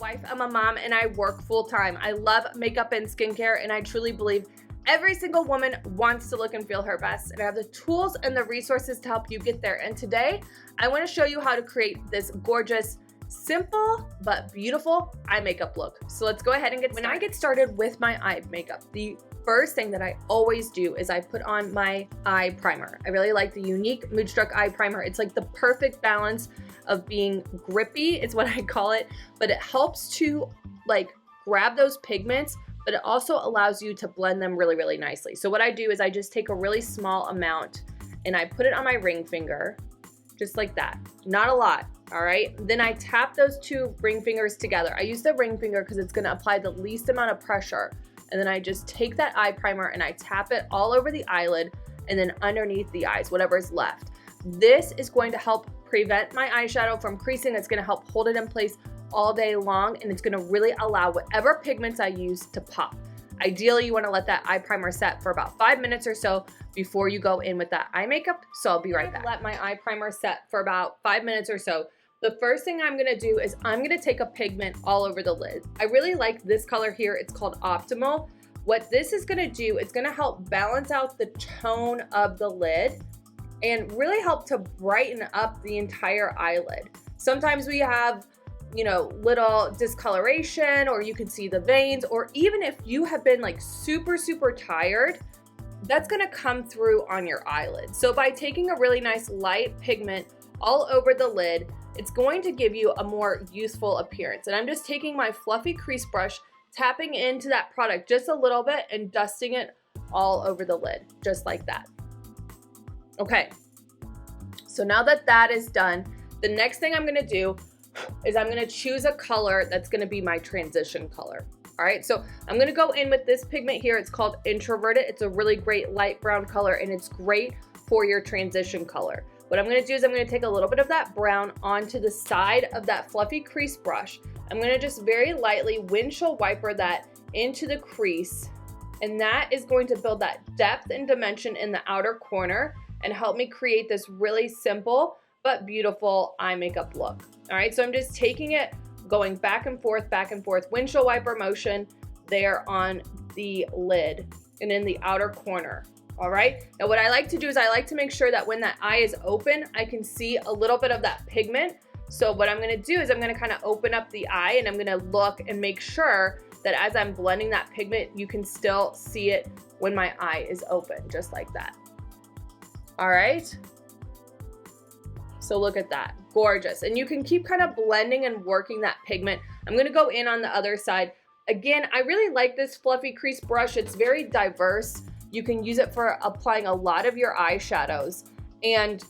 wife, I'm a mom, and I work full time. I love makeup and skincare, and I truly believe every single woman wants to look and feel her best. And I have the tools and the resources to help you get there. And today, I want to show you how to create this gorgeous, simple but beautiful eye makeup look. So let's go ahead and get started. When I get started with my eye makeup, the first thing that I always do is I put on my eye primer. I really like the Younique Moodstruck Eye Primer. It's like the perfect balance of being grippy, is what I call it, but it helps to like grab those pigments, but it also allows you to blend them really, really nicely. So what I do is I just take a really small amount and I put it on my ring finger, just like that. Not a lot, all right? Then I tap those two ring fingers together. I use the ring finger because it's gonna apply the least amount of pressure. And then I just take that eye primer and I tap it all over the eyelid and then underneath the eyes, whatever's left. This is going to help prevent my eyeshadow from creasing. It's gonna help hold it in place all day long, and it's gonna really allow whatever pigments I use to pop. Ideally, you wanna let that eye primer set for about 5 minutes or so before you go in with that eye makeup. So I'll be right back. Let my eye primer set for about 5 minutes or so. The first thing I'm gonna do is I'm gonna take a pigment all over the lid. I really like this color here. It's called Optimal. What this is gonna do, it's gonna help balance out the tone of the lid and really help to brighten up the entire eyelid. Sometimes we have, you know, little discoloration, or you can see the veins, or even if you have been like super, super tired, that's gonna come through on your eyelid. So by taking a really nice light pigment all over the lid, it's going to give you a more youthful appearance. And I'm just taking my fluffy crease brush, tapping into that product just a little bit and dusting it all over the lid, just like that. Okay, so now that that is done, the next thing I'm gonna do is I'm gonna choose a color that's gonna be my transition color. All right, so I'm gonna go in with this pigment here. It's called Introverted. It's a really great light brown color, and it's great for your transition color. What I'm gonna do is I'm gonna take a little bit of that brown onto the side of that fluffy crease brush. I'm gonna just very lightly windshield wiper that into the crease, and that is going to build that depth and dimension in the outer corner and help me create this really simple but beautiful eye makeup look. All right, so I'm just taking it, going back and forth, windshield wiper motion there on the lid and in the outer corner. All right, now what I like to do is I like to make sure that when that eye is open, I can see a little bit of that pigment. So what I'm gonna do is I'm gonna kind of open up the eye and I'm gonna look and make sure that as I'm blending that pigment, you can still see it when my eye is open, just like that. All right, so look at that, gorgeous. And you can keep kind of blending and working that pigment. I'm gonna go in on the other side. Again, I really like this fluffy crease brush. It's very diverse. You can use it for applying a lot of your eyeshadows, and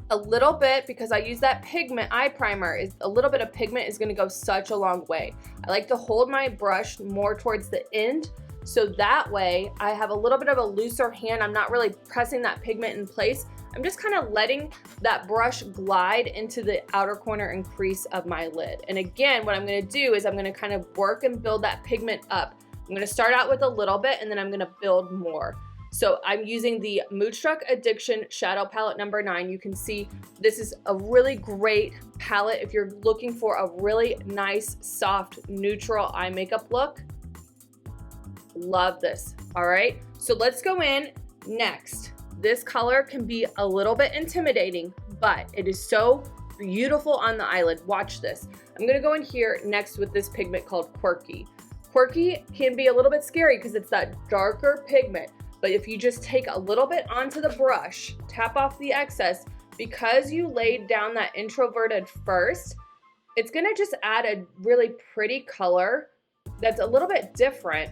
a little bit, because I use that pigment eye primer, is a little bit of pigment is gonna go such a long way. I like to hold my brush more towards the end, so that way I have a little bit of a looser hand. I'm not really pressing that pigment in place. I'm just kind of letting that brush glide into the outer corner and crease of my lid. And again, what I'm gonna do is I'm gonna kind of work and build that pigment up. I'm gonna start out with a little bit and then I'm gonna build more. So I'm using the Moodstruck Addiction Shadow Palette number 9. You can see this is a really great palette if you're looking for a really nice, soft, neutral eye makeup look. Love this, all right? So let's go in next. This color can be a little bit intimidating, but it is so beautiful on the eyelid. Watch this. I'm gonna go in here next with this pigment called Quirky. Quirky can be a little bit scary because it's that darker pigment, but if you just take a little bit onto the brush, tap off the excess, because you laid down that Introverted first, it's gonna just add a really pretty color that's a little bit different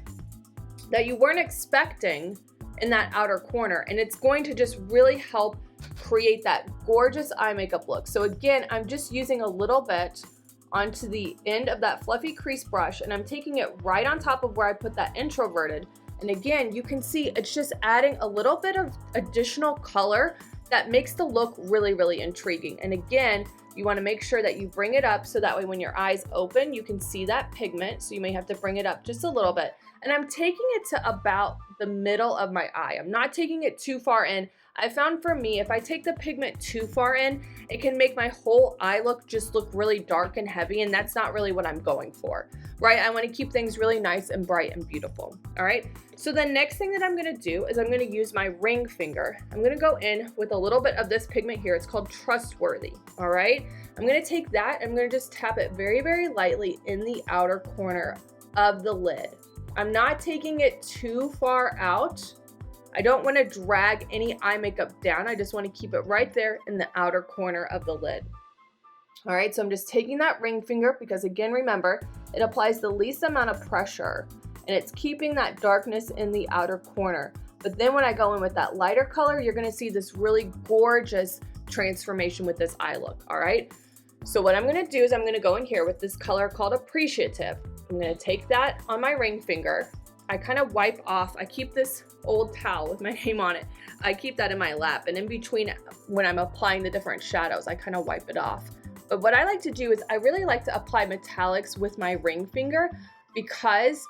that you weren't expecting in that outer corner, and it's going to just really help create that gorgeous eye makeup look. So again, I'm just using a little bit onto the end of that fluffy crease brush, and I'm taking it right on top of where I put that Introverted. And again, you can see it's just adding a little bit of additional color that makes the look really, really intriguing. And again, you wanna make sure that you bring it up so that way when your eyes open, you can see that pigment. So you may have to bring it up just a little bit. And I'm taking it to about the middle of my eye. I'm not taking it too far in. I found for me, if I take the pigment too far in, it can make my whole eye look just look really dark and heavy, and that's not really what I'm going for, right? I want to keep things really nice and bright and beautiful, all right? So the next thing that I'm going to do is I'm going to use my ring finger. I'm going to go in with a little bit of this pigment here. It's called Trustworthy, all right? I'm going to take that, I'm going to just tap it very, very lightly in the outer corner of the lid. I'm not taking it too far out. I don't want to drag any eye makeup down. I just want to keep it right there in the outer corner of the lid. All right, so I'm just taking that ring finger because, again, remember, it applies the least amount of pressure and it's keeping that darkness in the outer corner. But then when I go in with that lighter color, you're going to see this really gorgeous transformation with this eye look, all right? So what I'm going to do is I'm going to go in here with this color called Appreciative. I'm going to take that on my ring finger. I kind of wipe off, I keep this old towel with my name on it. I keep that in my lap, and in between when I'm applying the different shadows, I kind of wipe it off. But what I like to do is I really like to apply metallics with my ring finger because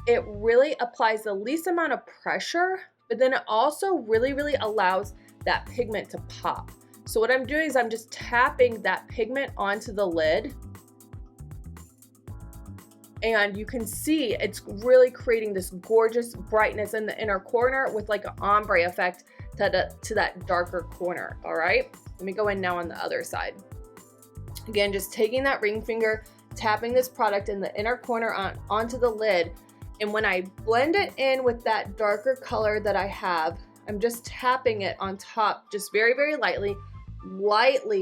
it really applies the least amount of pressure, but then it also really, really allows that pigment to pop. So what I'm doing is I'm just tapping that pigment onto the lid, and you can see it's really creating this gorgeous brightness in the inner corner with like an ombre effect to that darker corner, all right? Let me go in now on the other side. Again, just taking that ring finger, tapping this product in the inner corner onto the lid, and when I blend it in with that darker color that I have, I'm just tapping it on top, just very, very lightly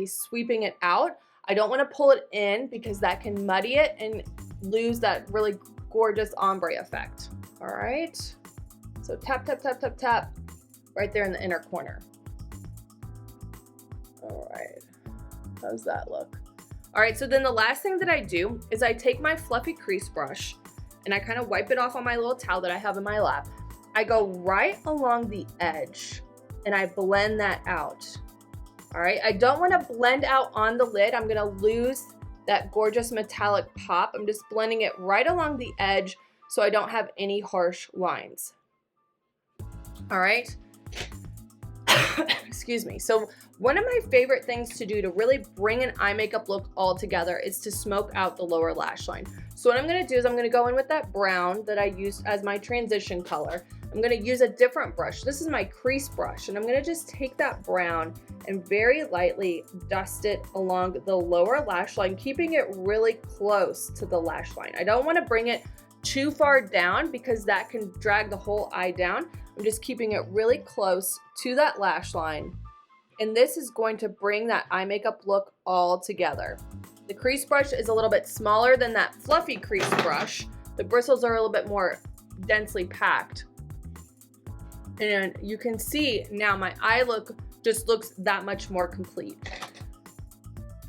sweeping it out. I don't want to pull it in because that can muddy it and lose that really gorgeous ombre effect. All right, so tap, tap, tap, tap, tap, right there in the inner corner. All right, how's that look? All right, so then the last thing that I do is I take my fluffy crease brush and I kind of wipe it off on my little towel that I have in my lap. I go right along the edge and I blend that out. All right, I don't want to blend out on the lid. I'm gonna lose that gorgeous metallic pop. I'm just blending it right along the edge so I don't have any harsh lines. All right. Excuse me. So one of my favorite things to do to really bring an eye makeup look all together is to smoke out the lower lash line. So what I'm going to do is I'm going to go in with that brown that I used as my transition color. I'm going to use a different brush. This is my crease brush, and I'm going to just take that brown and very lightly dust it along the lower lash line, keeping it really close to the lash line. I don't want to bring it too far down because that can drag the whole eye down. I'm just keeping it really close to that lash line. And this is going to bring that eye makeup look all together. The crease brush is a little bit smaller than that fluffy crease brush. The bristles are a little bit more densely packed. And you can see now my eye look just looks that much more complete.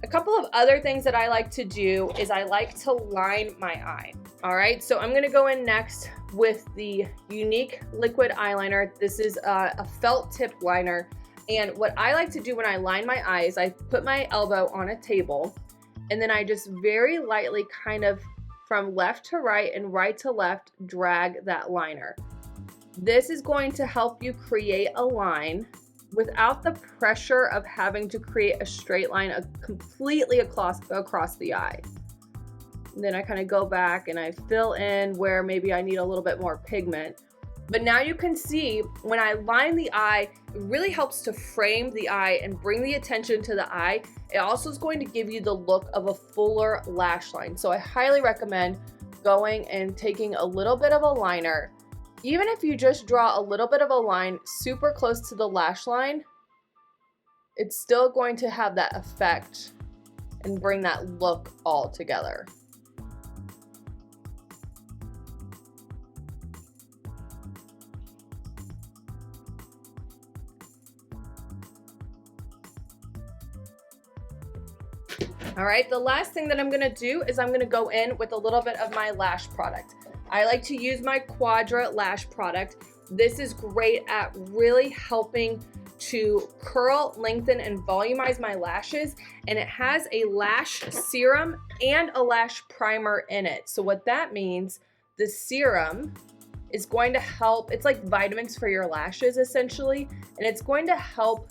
A couple of other things that I like to do is I like to line my eye. All right, so I'm gonna go in next with the Younique liquid eyeliner. This is a felt tip liner. And what I like to do when I line my eyes, I put my elbow on a table and then I just very lightly kind of from left to right and right to left drag that liner. This is going to help you create a line without the pressure of having to create a straight line completely across the eye. And then I kind of go back and I fill in where maybe I need a little bit more pigment. But now you can see when I line the eye, it really helps to frame the eye and bring the attention to the eye. It also is going to give you the look of a fuller lash line. So I highly recommend going and taking a little bit of a liner. Even if you just draw a little bit of a line super close to the lash line, it's still going to have that effect and bring that look all together. All right, the last thing that I'm gonna do is I'm gonna go in with a little bit of my lash product. I like to use my Quadra lash product. This is great at really helping to curl, lengthen, and volumize my lashes, and it has a lash serum and a lash primer in it. So what that means, the serum is going to help. It's like vitamins for your lashes essentially, and it's going to help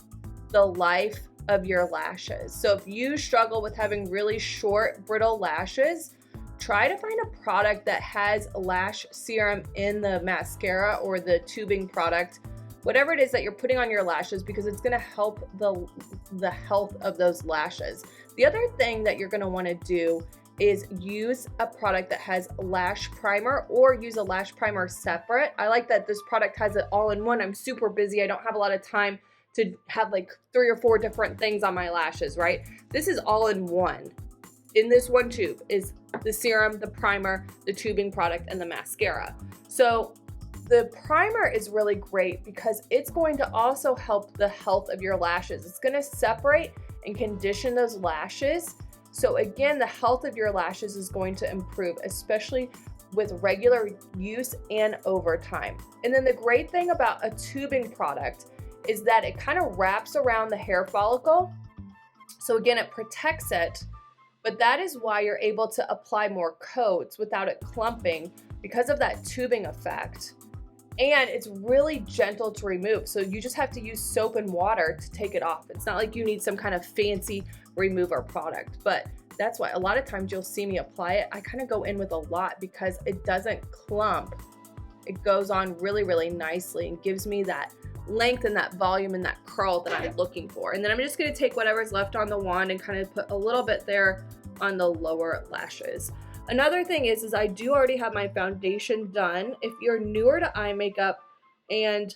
the life of your lashes. So if you struggle with having really short, brittle lashes, try to find a product that has lash serum in the mascara or the tubing product, whatever it is that you're putting on your lashes, because it's going to help the health of those lashes. The other thing that you're going to want to do is use a product that has lash primer, or use a lash primer separate. I like that this product has it all in one. I'm super busy. I don't have a lot of time to have like 3 or 4 different things on my lashes, right? This is all in one. In this one tube is the serum, the primer, the tubing product, and the mascara. So the primer is really great because it's going to also help the health of your lashes. It's going to separate and condition those lashes. So again, the health of your lashes is going to improve, especially with regular use and over time. And then the great thing about a tubing product is that it kind of wraps around the hair follicle. So again, it protects it, but that is why you're able to apply more coats without it clumping because of that tubing effect. And it's really gentle to remove. So you just have to use soap and water to take it off. It's not like you need some kind of fancy remover product, but that's why a lot of times you'll see me apply it. I kind of go in with a lot because it doesn't clump. It goes on really, really nicely and gives me that length and that volume and that curl that I'm looking for. And then I'm just going to take whatever's left on the wand and kind of put a little bit there on the lower lashes. Another thing is I do already have my foundation done. If you're newer to eye makeup and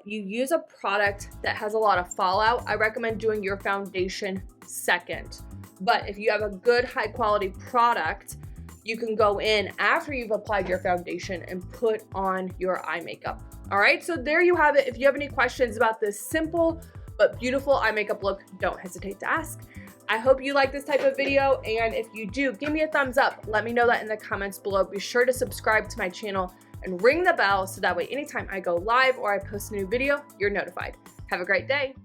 you use a product that has a lot of fallout, I recommend doing your foundation second. But if you have a good high quality product, you can go in after you've applied your foundation and put on your eye makeup. All right, so there you have it. If you have any questions about this simple but beautiful eye makeup look, don't hesitate to ask. I hope you like this type of video, and if you do, give me a thumbs up. Let me know that in the comments below. Be sure to subscribe to my channel and ring the bell so that way anytime I go live or I post a new video, you're notified. Have a great day.